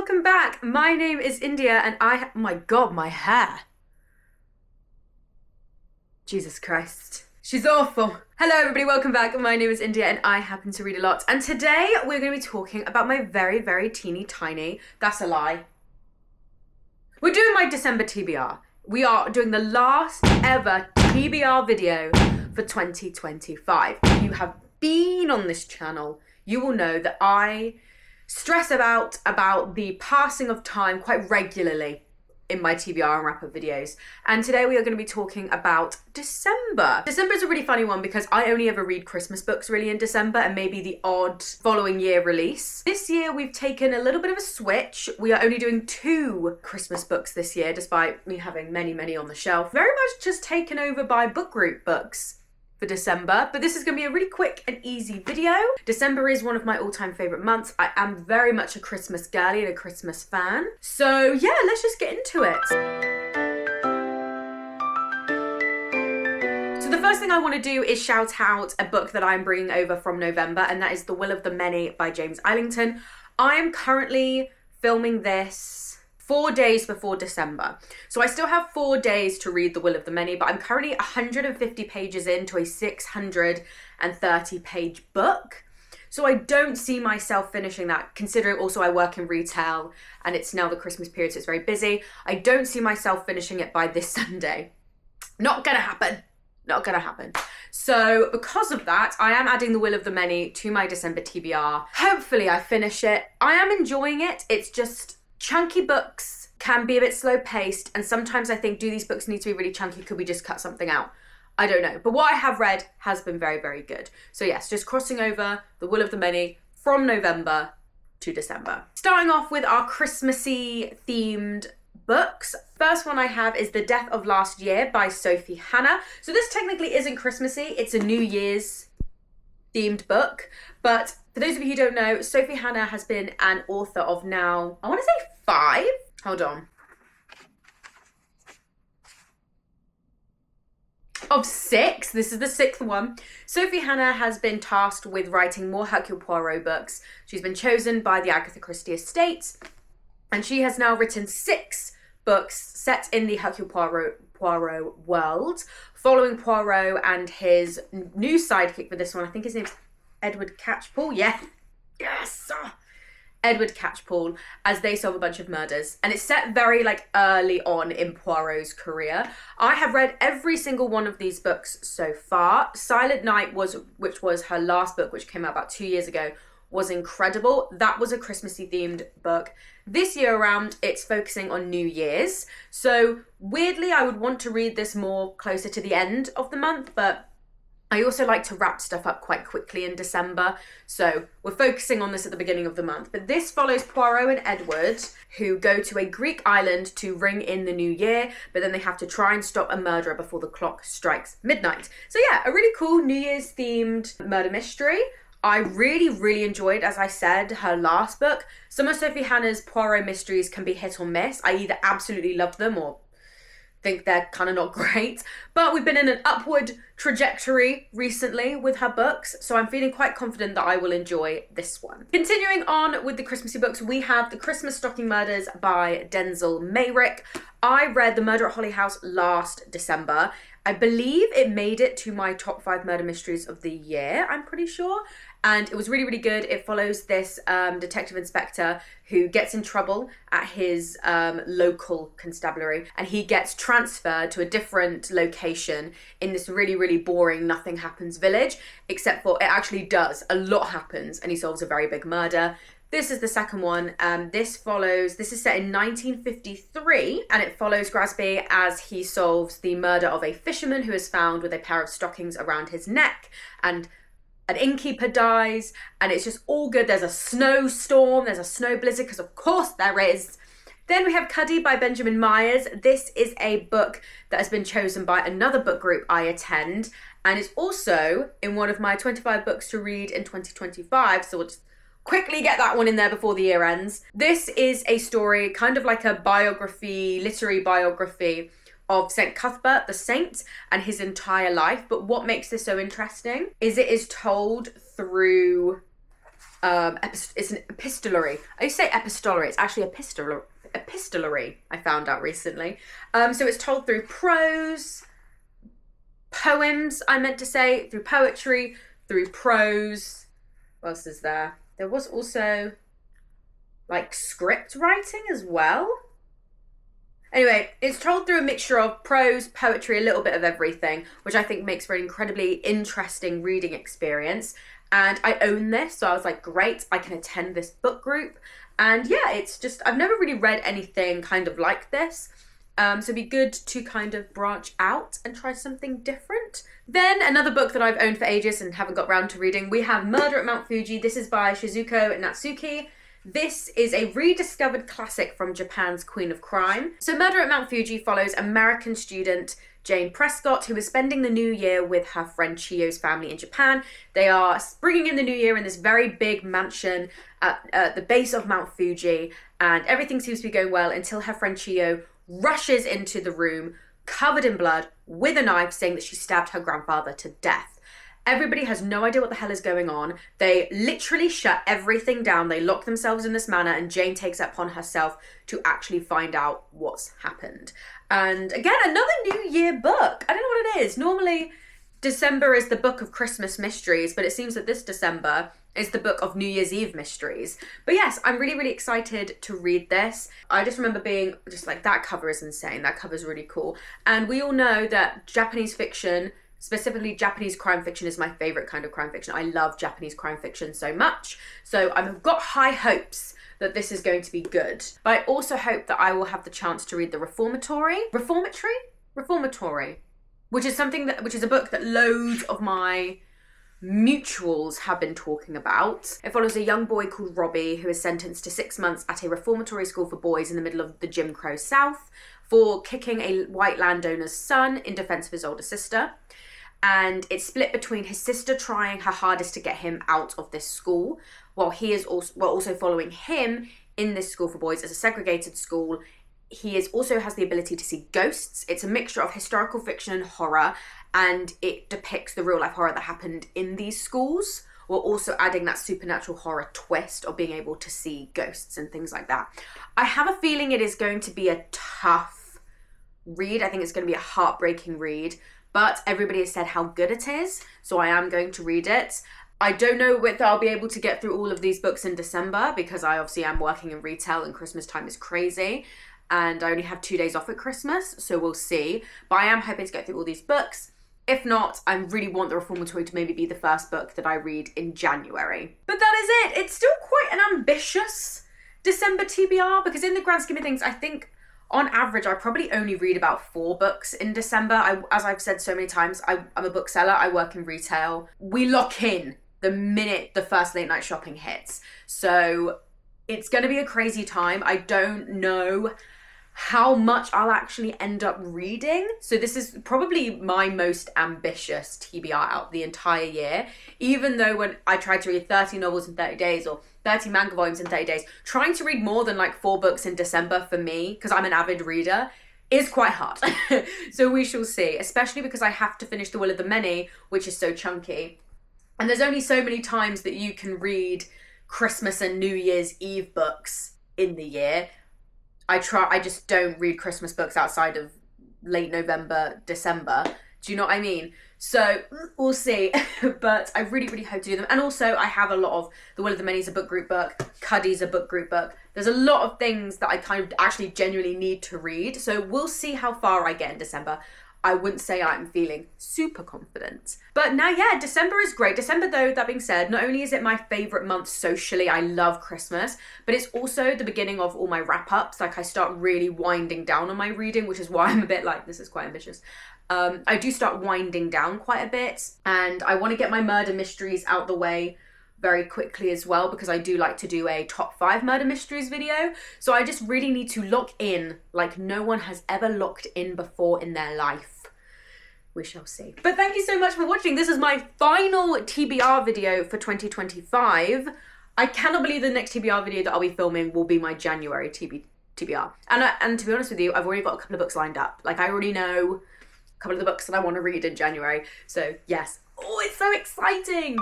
welcome back. My name is India and oh my God, my hair. Jesus Christ. She's awful. Hello everybody, welcome back. My name is India and I happen to read a lot. And today we're going to be talking about my very, very teeny tiny, that's a lie. We're doing my December TBR. We are doing the last ever TBR video for 2025. If you have been on this channel, you will know that I stress about the passing of time quite regularly in my TBR and wrap-up videos. And today we are going to be talking about December. December is a really funny one because I only ever read Christmas books really in December and maybe the odd following year release. This year we've taken a little bit of a switch. We are only doing 2 Christmas books this year, despite me having many, many on the shelf. Very much just taken over by book group books for December, but this is going to be a really quick and easy video. December is one of my all-time favorite months. I am very much a Christmas girly and a Christmas fan. So yeah, let's just get into it. So the first thing I want to do is shout out a book that I'm bringing over from November, and that is The Will of the Many by James Islington. I am currently filming this 4 days before December. So I still have 4 days to read The Will of the Many, but I'm currently 150 pages into a 630 page book. So I don't see myself finishing that, considering also I work in retail and it's now the Christmas period, so it's very busy. I don't see myself finishing it by this Sunday. Not gonna happen. Not gonna happen. So because of that, I am adding The Will of the Many to my December TBR. Hopefully I finish it. I am enjoying it. It's just chunky books can be a bit slow paced, and sometimes I think, do these books need to be really chunky? Could we just cut something out? I don't know. But what I have read has been very, very good. So yes, just crossing over The Will of the Many from November to December. Starting off with our Christmassy themed books. First one I have is The Death of Last Year by Sophie Hannah. So this technically isn't Christmassy, it's a New Year's themed book. But for those of you who don't know, Sophie Hannah has been an author of now, I want to say 5? Hold on. Of 6. This is the 6th one. Sophie Hannah has been tasked with writing more Hercule Poirot books. She's been chosen by the Agatha Christie estate, and she has now written 6 books set in the Hercule Poirot world, following Poirot and his new sidekick for this one. I think his name's Edward Catchpole. Yeah. Yes. Edward Catchpole, as they solve a bunch of murders. And it's set very early on in Poirot's career. I have read every single one of these books so far. Silent Night, which was her last book, which came out about 2 years ago, was incredible. That was a Christmassy themed book. This year around, it's focusing on New Year's. So weirdly, I would want to read this more closer to the end of the month, but I also like to wrap stuff up quite quickly in December, so we're focusing on this at the beginning of the month. But this follows Poirot and Edward, who go to a Greek island to ring in the new year, but then they have to try and stop a murderer before the clock strikes midnight. So yeah, a really cool New Year's themed murder mystery. I really, really enjoyed, as I said, her last book. Some of Sophie Hannah's Poirot mysteries can be hit or miss. I either absolutely love them or think they're kind of not great, but we've been in an upward trajectory recently with her books, so I'm feeling quite confident that I will enjoy this one. Continuing on with the Christmassy books, we have The Christmas Stocking Murders by Denzel Mayrick. I read The Murder at Holly House last December. I believe it made it to my top 5 murder mysteries of the year, I'm pretty sure. And it was really, really good. It follows this detective inspector who gets in trouble at his local constabulary, and he gets transferred to a different location in this really, really boring nothing happens village, except for it actually does. A lot happens and he solves a very big murder. This is the second one. This is set in 1953, and it follows Grasby as he solves the murder of a fisherman who is found with a pair of stockings around his neck, and an innkeeper dies, and it's just all good. There's a snowstorm, there's a snow blizzard, because of course there is. Then we have Cuddy by Benjamin Myers. This is a book that has been chosen by another book group I attend, and it's also in one of my 25 books to read in 2025, so we'll just quickly get that one in there before the year ends. This is a story, kind of like a biography, literary biography of St. Cuthbert the Saint and his entire life. But what makes this so interesting is it is told through It's an epistolary. I used to say epistolary. It's actually epistolary, I found out recently. So it's told through prose, poems, I meant to say, through poetry, through prose. What else is there? There was also like script writing as well. Anyway, it's told through a mixture of prose, poetry, a little bit of everything, which I think makes for an incredibly interesting reading experience. And I own this, so I was like, great, I can attend this book group. And yeah, it's just, I've never really read anything kind of like this. So it'd be good to kind of branch out and try something different. Then another book that I've owned for ages and haven't got round to reading, we have Murder at Mount Fuji. This is by Shizuko Natsuki. This is a rediscovered classic from Japan's Queen of Crime. So Murder at Mount Fuji follows American student Jane Prescott, who is spending the new year with her friend Chiyo's family in Japan. They are bringing in the new year in this very big mansion at the base of Mount Fuji, and everything seems to be going well until her friend Chiyo rushes into the room covered in blood with a knife, saying that she stabbed her grandfather to death. Everybody has no idea what the hell is going on. They literally shut everything down. They lock themselves in this manor, and Jane takes it upon herself to actually find out what's happened. And again, another New Year book. I don't know what it is. Normally, December is the book of Christmas mysteries, but it seems that this December is the book of New Year's Eve mysteries. But yes, I'm really, really excited to read this. I just remember being just like, that cover is insane. That cover is really cool. And we all know that Japanese fiction, specifically Japanese crime fiction, is my favorite kind of crime fiction. I love Japanese crime fiction so much. So I've got high hopes that this is going to be good. But I also hope that I will have the chance to read the Reformatory, which is a book that loads of my mutuals have been talking about. It follows a young boy called Robbie who is sentenced to 6 months at a reformatory school for boys in the middle of the Jim Crow South for kicking a white landowner's son in defense of his older sister. And it's split between his sister trying her hardest to get him out of this school, while he is also following him in this school for boys as a segregated school. He also has the ability to see ghosts. It's a mixture of historical fiction and horror, and it depicts the real life horror that happened in these schools, while also adding that supernatural horror twist of being able to see ghosts and things like that. I have a feeling it is going to be a tough read. I think it's going to be a heartbreaking read, but everybody has said how good it is, so I am going to read it. I don't know whether I'll be able to get through all of these books in December, because I obviously am working in retail and Christmas time is crazy, and I only have 2 days off at Christmas, so we'll see. But I am hoping to get through all these books. If not, I really want the Reformatory to maybe be the first book that I read in January. But that is it. It's still quite an ambitious December TBR, because in the grand scheme of things, I think on average, I probably only read about 4 books in December. As I've said so many times, I'm a bookseller. I work in retail. We lock in the minute the first late night shopping hits. So it's going to be a crazy time. I don't know how much I'll actually end up reading. So this is probably my most ambitious TBR out the entire year. Even though when I tried to read 30 novels in 30 days or 30 manga volumes in 30 days, trying to read more than like 4 books in December for me, because I'm an avid reader, is quite hard. So we shall see, especially because I have to finish The Will of the Many, which is so chunky. And there's only so many times that you can read Christmas and New Year's Eve books in the year. I just don't read Christmas books outside of late November, December. Do you know what I mean? So we'll see, but I really, really hope to do them. And also I have a lot of The Will of the Many is a book group book. Cuddy's a book group book. There's a lot of things that I kind of actually genuinely need to read. So we'll see how far I get in December. I wouldn't say I'm feeling super confident. But now, yeah, December is great. December, though, that being said, not only is it my favourite month socially, I love Christmas, but it's also the beginning of all my wrap-ups. Like, I start really winding down on my reading, which is why I'm a bit like, this is quite ambitious. I do start winding down quite a bit, and I want to get my murder mysteries out the way very quickly as well, because I do like to do a top 5 murder mysteries video. So I just really need to lock in like no one has ever locked in before in their life. We shall see. But thank you so much for watching. This is my final TBR video for 2025. I cannot believe the next TBR video that I'll be filming will be my January TBR. And to be honest with you, I've already got a couple of books lined up. Like, I already know a couple of the books that I want to read in January. So yes. Oh, it's so exciting.